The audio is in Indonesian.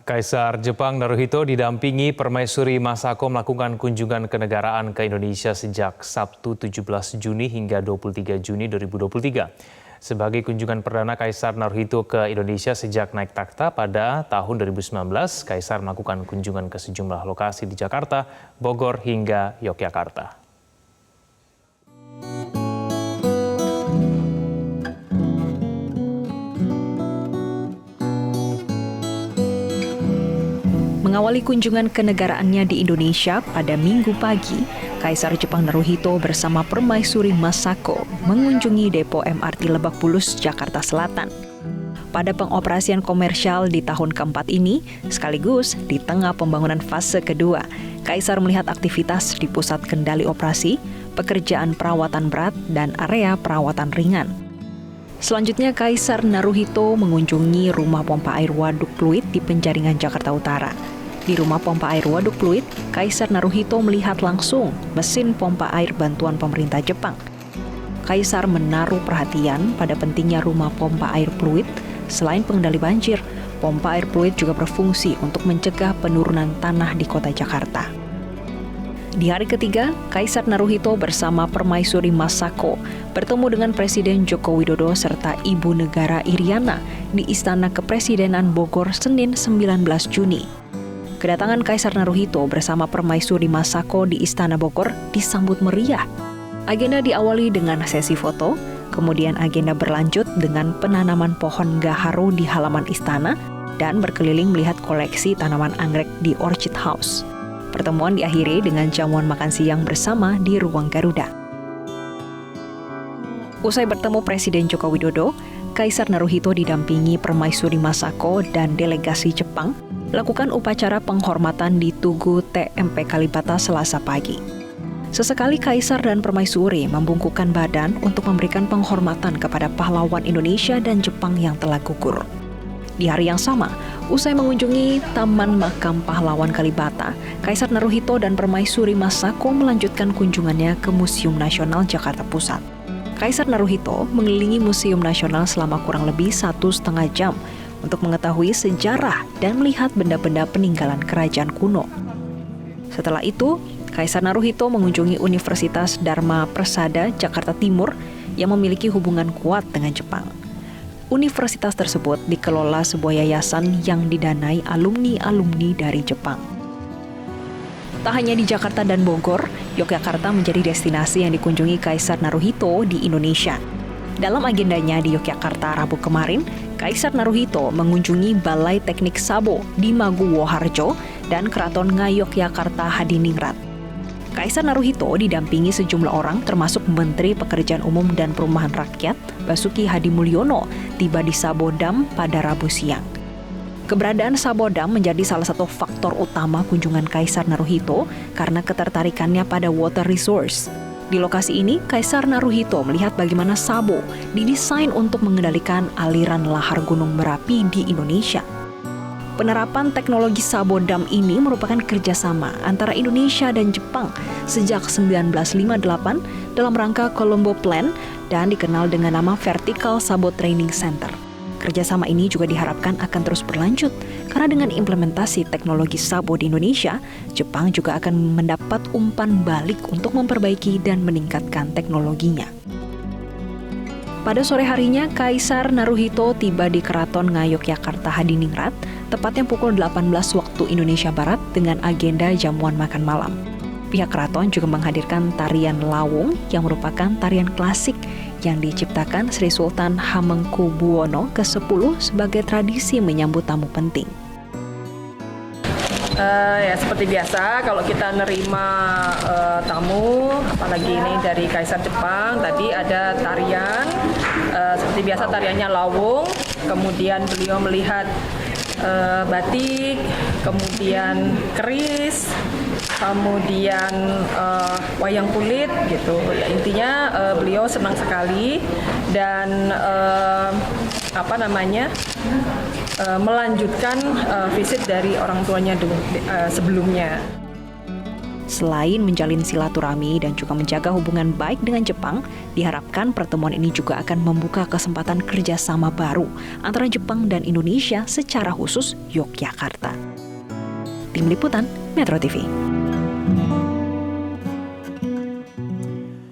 Kaisar Jepang Naruhito didampingi Permaisuri Masako melakukan kunjungan kenegaraan ke Indonesia sejak Sabtu 17 Juni hingga 23 Juni 2023. Sebagai kunjungan perdana Kaisar Naruhito ke Indonesia sejak naik takhta pada tahun 2019, Kaisar melakukan kunjungan ke sejumlah lokasi di Jakarta, Bogor hingga Yogyakarta. Mengawali kunjungan kenegaraannya di Indonesia pada Minggu pagi, Kaisar Jepang Naruhito bersama Permaisuri Masako mengunjungi depo MRT Lebak Bulus, Jakarta Selatan. Pada pengoperasian komersial di tahun keempat ini, sekaligus di tengah pembangunan fase kedua, Kaisar melihat aktivitas di pusat kendali operasi, pekerjaan perawatan berat, dan area perawatan ringan. Selanjutnya, Kaisar Naruhito mengunjungi rumah pompa air Waduk Pluit di Penjaringan, Jakarta Utara. Di rumah pompa air Waduk Pluit, Kaisar Naruhito melihat langsung mesin pompa air bantuan pemerintah Jepang. Kaisar menaruh perhatian pada pentingnya rumah pompa air Pluit. Selain pengendali banjir, pompa air Pluit juga berfungsi untuk mencegah penurunan tanah di kota Jakarta. Di hari ketiga, Kaisar Naruhito bersama Permaisuri Masako bertemu dengan Presiden Joko Widodo serta Ibu Negara Iriana di Istana Kepresidenan Bogor Senin 19 Juni. Kedatangan Kaisar Naruhito bersama Permaisuri Masako di Istana Bogor disambut meriah. Agenda diawali dengan sesi foto, kemudian agenda berlanjut dengan penanaman pohon gaharu di halaman istana dan berkeliling melihat koleksi tanaman anggrek di Orchid House. Pertemuan diakhiri dengan jamuan makan siang bersama di Ruang Garuda. Usai bertemu Presiden Joko Widodo, Kaisar Naruhito didampingi Permaisuri Masako dan delegasi Jepang melakukan upacara penghormatan di Tugu TMP Kalibata Selasa pagi. Sesekali Kaisar dan Permaisuri membungkukkan badan untuk memberikan penghormatan kepada pahlawan Indonesia dan Jepang yang telah gugur. Di hari yang sama, usai mengunjungi Taman Makam Pahlawan Kalibata, Kaisar Naruhito dan Permaisuri Masako melanjutkan kunjungannya ke Museum Nasional Jakarta Pusat. Kaisar Naruhito mengelilingi Museum Nasional selama kurang lebih 1,5 jam untuk mengetahui sejarah dan melihat benda-benda peninggalan kerajaan kuno. Setelah itu, Kaisar Naruhito mengunjungi Universitas Dharma Persada Jakarta Timur yang memiliki hubungan kuat dengan Jepang. Universitas tersebut dikelola sebuah yayasan yang didanai alumni-alumni dari Jepang. Tak hanya di Jakarta dan Bogor, Yogyakarta menjadi destinasi yang dikunjungi Kaisar Naruhito di Indonesia. Dalam agendanya di Yogyakarta Rabu kemarin, Kaisar Naruhito mengunjungi Balai Teknik Sabo di Maguwo Harjo dan Keraton Ngayogyakarta Hadiningrat. Kaisar Naruhito didampingi sejumlah orang termasuk Menteri Pekerjaan Umum dan Perumahan Rakyat Basuki Hadi Mulyono tiba di Sabodam pada Rabu siang. Keberadaan Sabodam menjadi salah satu faktor utama kunjungan Kaisar Naruhito karena ketertarikannya pada water resource. Di lokasi ini, Kaisar Naruhito melihat bagaimana Sabo didesain untuk mengendalikan aliran lahar gunung berapi di Indonesia. Penerapan teknologi Sabodam ini merupakan kerjasama antara Indonesia dan Jepang sejak 1958 dalam rangka Colombo Plan dan dikenal dengan nama Vertical Sabo Training Center. Kerjasama ini juga diharapkan akan terus berlanjut karena dengan implementasi teknologi Sabo di Indonesia, Jepang juga akan mendapat umpan balik untuk memperbaiki dan meningkatkan teknologinya. Pada sore harinya, Kaisar Naruhito tiba di Keraton Ngayogyakarta Hadiningrat, tepatnya pukul 18 waktu Indonesia Barat dengan agenda jamuan makan malam. Pihak keraton juga menghadirkan tarian lawung yang merupakan tarian klasik yang diciptakan Sri Sultan Hamengkubuwono ke-10 sebagai tradisi menyambut tamu penting. Ya seperti biasa kalau kita nerima tamu, apalagi ini dari Kaisar Jepang, tadi ada tarian, seperti biasa tariannya lawung, kemudian beliau melihat batik, kemudian keris, kemudian wayang kulit gitu. Ya, intinya beliau senang sekali dan melanjutkan visit dari orang tuanya sebelumnya. Selain menjalin silaturahmi dan juga menjaga hubungan baik dengan Jepang, diharapkan pertemuan ini juga akan membuka kesempatan kerjasama baru antara Jepang dan Indonesia, secara khusus Yogyakarta. Tim Liputan Metro TV.